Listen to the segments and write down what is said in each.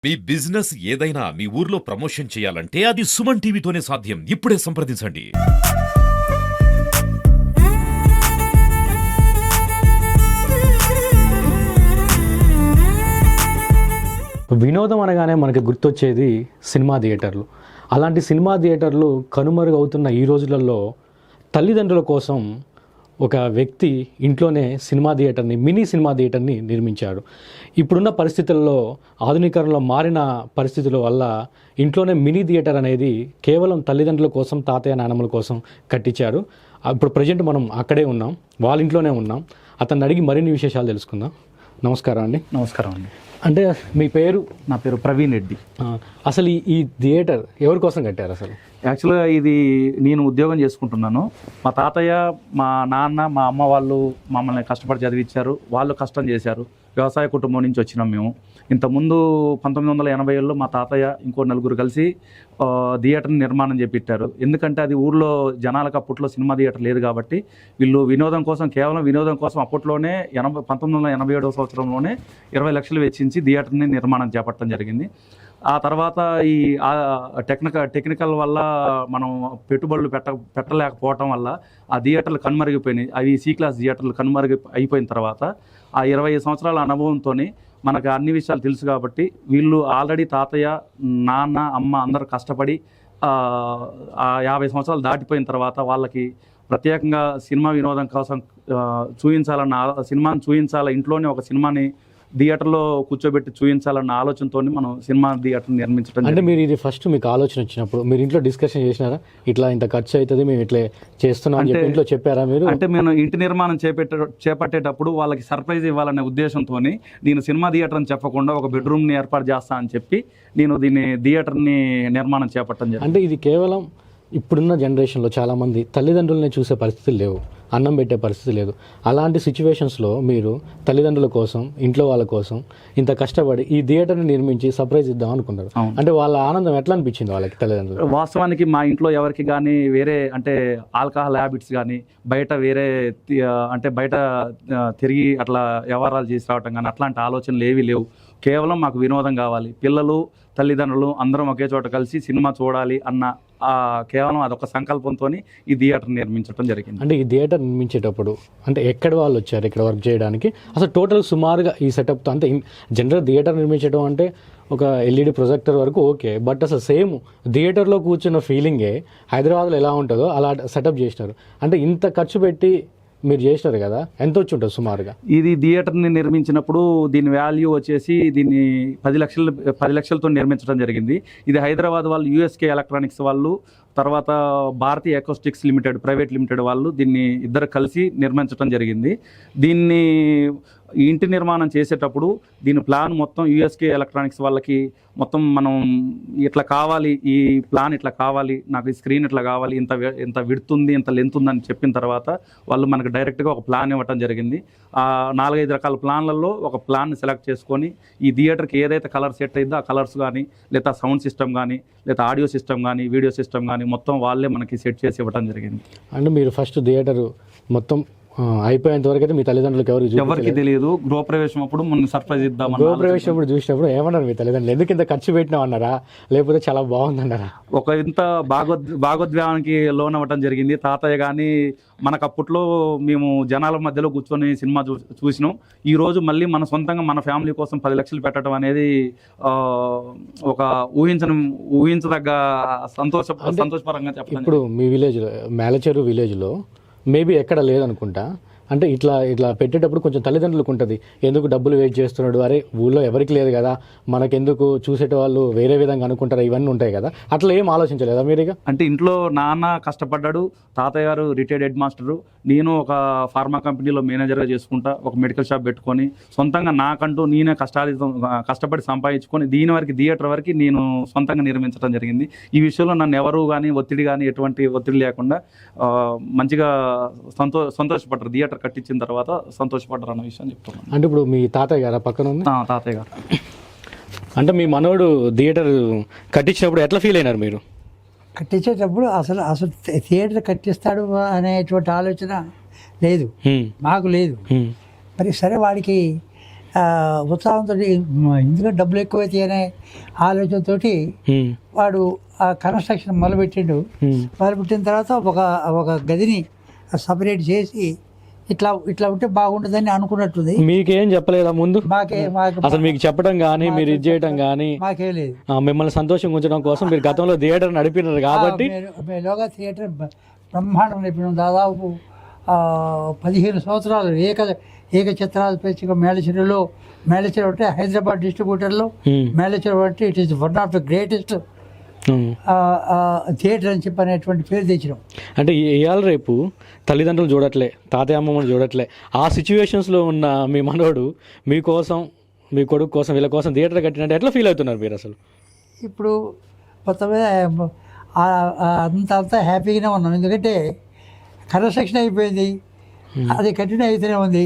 మీ business ఏదైనా మీ ఊర్లో promotion చేయాలంటే అది సుమన్ టీవీతోనే సాధ్యం. ఇప్పుడే సంప్రదించండి. వినోదం అనగానే మనకి గుర్తొచ్చేది సినిమా థియేటర్లు. అలాంటి సినిమా థియేటర్లు కనుమరుగవుతున్న ఈ రోజులలో తల్లిదండ్రుల కోసం ఒక వ్యక్తి ఇంట్లోనే మినీ సినిమా థియేటర్ని నిర్మించాడు. ఇప్పుడున్న పరిస్థితుల్లో ఆధునీకరణలో మారిన పరిస్థితుల వల్ల ఇంట్లోనే మినీ థియేటర్ అనేది కేవలం తల్లిదండ్రుల కోసం, తాతయ్య నాన్నమ్మల కోసం కట్టించారు. ఇప్పుడు ప్రజెంట్ మనం అక్కడే ఉన్నాం, వాళ్ళ ఇంట్లోనే ఉన్నాం. అతన్ని అడిగి మరిన్ని విశేషాలు తెలుసుకుందాం. నమస్కారం అండి. నమస్కారం అండి. అంటే మీ పేరు? నా పేరు ప్రవీణ్ రెడ్డి. అసలు ఈ థియేటర్ ఎవరి కోసం కట్టారు? అసలు యాక్చువల్గా ఇది నేను ఉద్యోగం చేసుకుంటున్నాను. మా తాతయ్య, మా నాన్న, మా అమ్మ వాళ్ళు మమ్మల్ని కష్టపడి చదివించారు. వాళ్ళు కష్టం చేశారు. వ్యవసాయ కుటుంబం నుంచి వచ్చినాం మేము. ఇంతకుముందు 1980లో మా తాతయ్య ఇంకో నలుగురు కలిసి థియేటర్ని నిర్మాణం చేపెట్టారు. ఎందుకంటే అది ఊర్లో జనాలకు అప్పట్లో సినిమా థియేటర్ లేదు కాబట్టి వీళ్ళు కేవలం వినోదం కోసం అప్పట్లోనే 1987 సంవత్సరంలోనే 20 లక్షలు వెచ్చించి థియేటర్ని నిర్మాణం చేపట్టడం జరిగింది. ఆ తర్వాత ఈ టెక్నికల్ వల్ల మనం పెట్టుబడులు పెట్టలేకపోవటం వల్ల ఆ థియేటర్లు కనుమరుగైపోయినాయి. అవి సి క్లాస్ థియేటర్లు అయిపోయిన తర్వాత ఆ 20 సంవత్సరాల అనుభవంతో మనకు అన్ని విషయాలు తెలుసు కాబట్టి వీళ్ళు ఆల్రెడీ తాతయ్య, నాన్న, అమ్మ అందరూ కష్టపడి ఆ 50 సంవత్సరాలు దాటిపోయిన తర్వాత వాళ్ళకి ప్రత్యేకంగా సినిమా వినోదం కోసం సినిమాని చూపించాలి, ఇంట్లోనే ఒక సినిమాని థియేటర్లో కూర్చోబెట్టి చూపించాలన్న ఆలోచనతో మనం సినిమా థియేటర్ నిర్మించడం. అంటే మీరు ఇది ఫస్ట్ మీకు ఆలోచన వచ్చినప్పుడు మీరు ఇంట్లో డిస్కషన్ చేసినారా? ఇట్లా ఇంత ఖర్చు అవుతుంది, మేము ఇట్లా చేస్తున్నాం అంటే ఇంట్లో చెప్పారా మీరు? అంటే మేము ఇంటి నిర్మాణం చేపట్టేటప్పుడు వాళ్ళకి సర్ప్రైజ్ ఇవ్వాలనే ఉద్దేశంతో నేను సినిమా థియేటర్ అని చెప్పకుండా ఒక బెడ్రూమ్ని ఏర్పాటు చేస్తా అని చెప్పి నేను దీన్ని థియేటర్ని నిర్మాణం చేపట్టడం జరిగింది. అంటే ఇది కేవలం ఇప్పుడున్న జనరేషన్లో చాలామంది తల్లిదండ్రులని చూసే పరిస్థితులు లేవు, అన్నం పెట్టే పరిస్థితి లేదు. అలాంటి సిచ్యువేషన్స్లో మీరు తల్లిదండ్రుల కోసం, ఇంట్లో వాళ్ళ కోసం ఇంత కష్టపడి ఈ థియేటర్ని నిర్మించి సర్ప్రైజ్ ఇద్దాం అనుకున్నారు. అంటే వాళ్ళ ఆనందం ఎట్లా అనిపించింది వాళ్ళకి? తల్లిదండ్రులు వాస్తవానికి మా ఇంట్లో ఎవరికి కానీ వేరే అంటే ఆల్కహాల్ హ్యాబిట్స్ కానీ బయట తిరిగి అట్లా వ్యవహారాలు చేసి రావటం కానీ అట్లాంటి ఆలోచనలు ఏవీ లేవు. కేవలం మాకు వినోదం కావాలి, పిల్లలు తల్లిదండ్రులు అందరం ఒకే చోట కలిసి సినిమా చూడాలి అన్న కేవలం అదొక సంకల్పంతో ఈ థియేటర్ నిర్మించడం జరిగింది. అంటే ఈ థియేటర్ నిర్మించేటప్పుడు అంటే ఎక్కడ వాళ్ళు వచ్చారు ఇక్కడ వర్క్ చేయడానికి? అసలు టోటల్ సుమారుగా ఈ సెటప్తో అంటే జనరల్ థియేటర్ నిర్మించడం అంటే ఒక ఎల్ఈడి ప్రొజెక్టర్ వరకు ఓకే, బట్ అసలు సేమ్ థియేటర్లో కూర్చున్న ఫీలింగే హైదరాబాద్లో ఎలా ఉంటుందో అలా సెటప్ చేసినారు. అంటే ఇంత ఖర్చు పెట్టి మీరు చేసినారు కదా, ఎంత వచ్చి ఉంటుంది సుమారుగా? ఇది థియేటర్ని నిర్మించినప్పుడు దీని వాల్యూ వచ్చేసి దీన్ని 10 లక్షలతో నిర్మించడం జరిగింది. ఇది హైదరాబాద్ వాళ్ళు, యూఎస్కే ఎలక్ట్రానిక్స్ వాళ్ళు, తర్వాత భారతీయ ఎకోస్టిక్స్ లిమిటెడ్ ప్రైవేట్ లిమిటెడ్ వాళ్ళు దీన్ని ఇద్దరు కలిసి నిర్మించడం జరిగింది. దీన్ని ఇంటి నిర్మాణం చేసేటప్పుడు దీని ప్లాన్ మొత్తం యూఎస్కే ఎలక్ట్రానిక్స్ వాళ్ళకి మొత్తం మనం ఇట్లా కావాలి, ఈ ప్లాన్ ఇట్లా కావాలి, నాకు ఈ స్క్రీన్ ఇట్లా కావాలి, ఇంత విడ్త్ ఉంది, ఇంత లెంత్ ఉందని చెప్పిన తర్వాత వాళ్ళు మనకు డైరెక్ట్గా ఒక ప్లాన్ ఇవ్వటం జరిగింది. 4-5 రకాల ప్లాన్లలో ఒక ప్లాన్ని సెలెక్ట్ చేసుకొని ఈ థియేటర్కి ఏదైతే కలర్ సెట్ అయిందో ఆ కలర్స్ కానీ, లేదా సౌండ్ సిస్టమ్ కానీ, లేదా ఆడియో సిస్టమ్ కానీ, వీడియో సిస్టమ్ కానీ మొత్తం వాళ్ళే మనకి సెట్ చేసి ఇవ్వడం జరిగింది. అంటే మీరు ఫస్ట్ థియేటర్ మొత్తం అయిపోయేంత వరకు అయితే మీ తల్లిదండ్రులకు ఎవరికి తెలియదు. గృహప్రవేశం అప్పుడు మొన్న సర్ప్రైజ్ ఇద్దాం. గృహప్రవేశం అప్పుడు చూసినప్పుడు ఏమన్నారు మీ తల్లిదండ్రులు? ఎందుకు ఇంత ఖర్చు పెట్టినావు అన్నారా, లేకపోతే చాలా బాగుందన్నారా? ఒక ఇంత భాగోద్వేగానికి లోన్ అవ్వటం జరిగింది. తాతయ్య కానీ మనకు అప్పట్లో మేము జనాల మధ్యలో కూర్చొని సినిమా చూసినాం. ఈరోజు మళ్ళీ మన సొంతంగా మన ఫ్యామిలీ కోసం 10 లక్షలు పెట్టడం అనేది ఒక ఊహించదగ్గ సంతోషపరంగా చెప్పాలి. ఇప్పుడు మీ విలేజ్లో, మేలచెరు విలేజ్లో మేబీ ఎక్కడ లేదనుకుంటా. అంటే ఇట్లా పెట్టేటప్పుడు కొంచెం తల్లిదండ్రులకు ఉంటుంది, ఎందుకు డబ్బులు వెయిట్ చేస్తున్నాడు, అరే ఊళ్ళో ఎవరికి లేదు కదా, మనకెందుకు, చూసేట వాళ్ళు వేరే విధంగా అనుకుంటారా, ఇవన్నీ ఉంటాయి కదా. అట్లా ఏం ఆలోచించలేదా మీరు? అంటే ఇంట్లో నాన్న కష్టపడ్డాడు, తాతయ్య గారు రిటైర్డ్ హెడ్ మాస్టరు, నేను ఒక ఫార్మా కంపెనీలో మేనేజర్గా చేసుకుంటా, ఒక మెడికల్ షాప్ పెట్టుకొని సొంతంగా నాకంటూ నేనే కష్టపడి సంపాదించుకొని దీని వరకు థియేటర్ వరకు నేను సొంతంగా నిర్మించడం జరిగింది. ఈ విషయంలో నన్ను ఎవరు కానీ ఎటువంటి ఒత్తిడి లేకుండా మంచిగా సంతోషపడ్డారు. థియేటర్ కట్టించిన తర్వాత సంతోషపడ్డారు అన్న విషయం చెప్తున్నాను. అంటే ఇప్పుడు మీ తాతయ్య గారు పక్కన ఉంది? తాతయ్య గారు. అంటే మీ మనోడు థియేటర్ కట్టించినప్పుడు ఎట్లా ఫీల్ అయినారు మీరు? కట్టించేటప్పుడు అసలు థియేటర్ కట్టిస్తాడు అనేటువంటి ఆలోచన లేదు, మాకు లేదు. మరి సరే వాడికి ఉత్సాహంతో ఎందుకంటే డబ్బులు ఎక్కువైతే అనే ఆలోచనతో వాడు ఆ కన్స్ట్రక్షన్ మొదలుపెట్టిండు. మొదలుపెట్టిన తర్వాత ఒక గదిని సపరేట్ చేసి ఇట్లా ఉంటే బాగుంటుందని అనుకున్నట్టుంది. మీకేం చెప్పలేదా ముందు? మాకు అసలు మీకు చెప్పడం కానీ మీరు ఇది చేయడం కానీ మాకేం లేదు. మిమ్మల్ని సంతోషంగా ఉంచడం కోసం మీరు గతంలో థియేటర్ నడిపినారు కాబట్టి మేలోగా థియేటర్ బ్రహ్మాండం నడిపినాం. దాదాపు 15 సంవత్సరాలు ఏక చిత్రాలు పేర్చిగా మేళచెరువులో అంటే హైదరాబాద్ డిస్ట్రిబ్యూటర్లో మేళచెరువు అంటే it is one of the greatest theatre అని చెప్పి అనేటువంటి పేరు తెచ్చినాం. అంటే ఇవాళ రేపు తల్లిదండ్రులు చూడట్లే, తాతయ్య అమ్మమ్మని చూడట్లే, ఆ సిచ్యువేషన్స్లో ఉన్న మీ మనోడు మీకోసం, మీ కొడుకు కోసం, వీళ్ళ కోసం థియేటర్ కట్టినట్టు ఎట్లా ఫీల్ అవుతున్నారు మీరు అసలు? ఇప్పుడు మొత్తమే అంతా హ్యాపీగానే ఉన్నాం. ఎందుకంటే కన్స్ట్రక్షన్ అయిపోయింది, అది కంటిన్యూ అయితేనే ఉంది.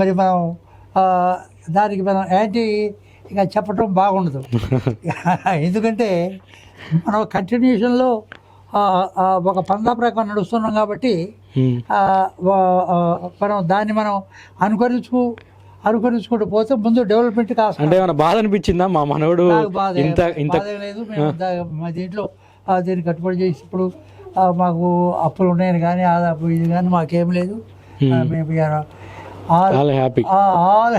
మరి మనం దానికి మనం యాంటీ ఇక చెప్పటం బాగుండదు. ఎందుకంటే మనం కంటిన్యూషన్లో ఒక పందా ప్రకారం నడుస్తున్నాం కాబట్టి మనం అనుకరించుకుంటూ పోతే ముందు డెవలప్మెంట్ కాదు. అంటే ఏమైనా బాధ అనిపించిందా మా మనోడు ఇంత లేదు? మేము మా దీంట్లో దీన్ని కట్టుబడి చేసి ఇప్పుడు మాకు అప్పులు ఉన్నాయని కానీ ఆదాపు ఇది కానీ మాకేం లేదు. మేము ఆల్ హ్యాపీ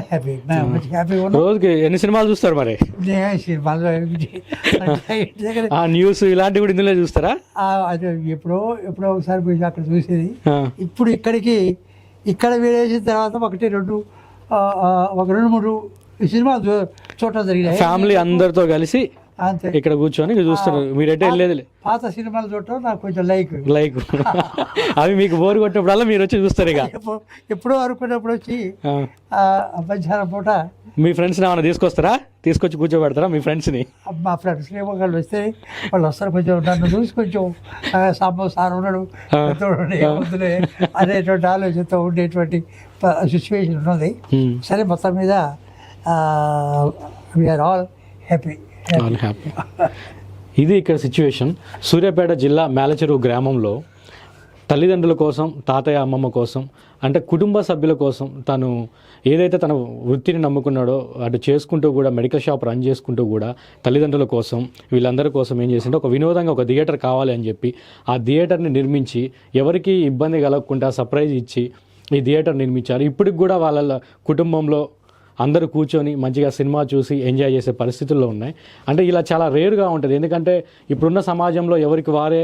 హ్యాపీగా ఉన్నాం. రోజుకి ఎన్ని సినిమాలు చూస్తారు మరి? సినిమాలు న్యూస్ ఇలాంటివి కూడా ఇందులో చూస్తారా? అది ఎప్పుడో ఒకసారి పోయి అక్కడ చూసేది. ఇప్పుడు ఇక్కడ వేసిన తర్వాత ఒకటి రెండు 3 సినిమాలు చూడటం జరిగింది. ఫ్యామిలీ అందరితో కలిసి అంతే ఇక్కడ కూర్చొని చూస్తారు. మీరైతే వెళ్ళేది పాత సినిమాలు చూడటం నాకు కొంచెం లైక్ అవి మీకు బోర్ కొట్టినప్పుడల్లా మీరు వచ్చి చూస్తారు. ఇక ఎప్పుడో అనుకున్నప్పుడు వచ్చి మధ్యాహ్నం పూట మీ ఫ్రెండ్స్ని ఏమైనా తీసుకొచ్చి కూర్చోబెడతారా? మీ ఫ్రెండ్స్ని? మా ఫ్రెండ్స్ ఒకళ్ళు వస్తే వాళ్ళు వస్తారు, కొంచెం నన్ను చూసి కొంచెం సార్ ఉన్నాడు అనేటువంటి ఆలోచనతో ఉండేటువంటి సిచ్యువేషన్ ఉన్నది. సరే, మొత్తం మీద వీఆర్ ఆల్ హ్యాపీ. ఇది ఇక్కడ సిచ్యువేషన్. సూర్యాపేట జిల్లా మేలచెరువు గ్రామంలో తల్లిదండ్రుల కోసం, తాతయ్య అమ్మమ్మ కోసం, అంటే కుటుంబ సభ్యుల కోసం తను ఏదైతే తన వృత్తిని నమ్ముకున్నాడో అటు చేసుకుంటూ కూడా మెడికల్ షాప్ రన్ చేసుకుంటూ కూడా తల్లిదండ్రుల కోసం, వీళ్ళందరి కోసం ఏం చేసింటే ఒక వినోదంగా ఒక థియేటర్ కావాలి అని చెప్పి ఆ థియేటర్ని నిర్మించి ఎవరికి ఇబ్బంది కలగకుండా సర్ప్రైజ్ ఇచ్చి ఈ థియేటర్ నిర్మించారు. ఇప్పటికి కూడా వాళ్ళ కుటుంబంలో అందరూ కూర్చొని మంచిగా సినిమా చూసి ఎంజాయ్ చేసే పరిస్థితుల్లో ఉన్నాయి. అంటే ఇలా చాలా రేరుగా ఉంటుంది. ఎందుకంటే ఇప్పుడున్న సమాజంలో ఎవరికి వారే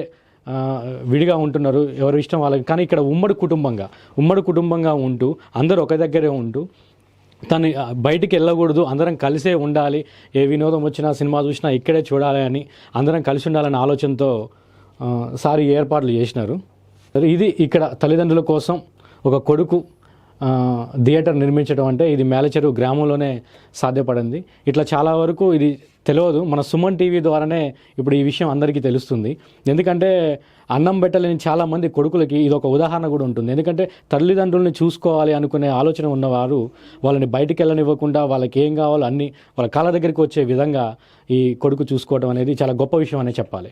విడిగా ఉంటున్నారు, ఎవరి ఇష్టం వాళ్ళకి. కానీ ఇక్కడ ఉమ్మడి కుటుంబంగా ఉంటూ అందరూ ఒక దగ్గరే ఉంటూ తను బయటికి వెళ్ళకూడదు, అందరం కలిసే ఉండాలి, ఏ వినోదం వచ్చినా సినిమా చూసినా ఇక్కడే చూడాలి అని అందరం కలిసి ఉండాలనే ఆలోచనతో సారి ఏర్పాట్లు చేసినారు. ఇది ఇక్కడ తల్లిదండ్రుల కోసం ఒక కొడుకు థియేటర్ నిర్మించడం అంటే ఇది మేలచెరువు గ్రామంలోనే సాధ్యపడింది. ఇట్లా చాలా వరకు ఇది తెలియదు. మన సుమన్ టీవీ ద్వారానే ఇప్పుడు ఈ విషయం అందరికీ తెలుస్తుంది. ఎందుకంటే అన్నం పెట్టలేని చాలామంది కొడుకులకి ఇది ఒక ఉదాహరణ కూడా ఉంటుంది. ఎందుకంటే తల్లిదండ్రుల్ని చూసుకోవాలి అనుకునే ఆలోచన ఉన్నవారు వాళ్ళని బయటికి వెళ్ళనివ్వకుండా వాళ్ళకి ఏం కావాలో అన్నీ వాళ్ళ కాళ్ళ దగ్గరికి వచ్చే విధంగా ఈ కొడుకు చూసుకోవడం అనేది చాలా గొప్ప విషయం అనే చెప్పాలి.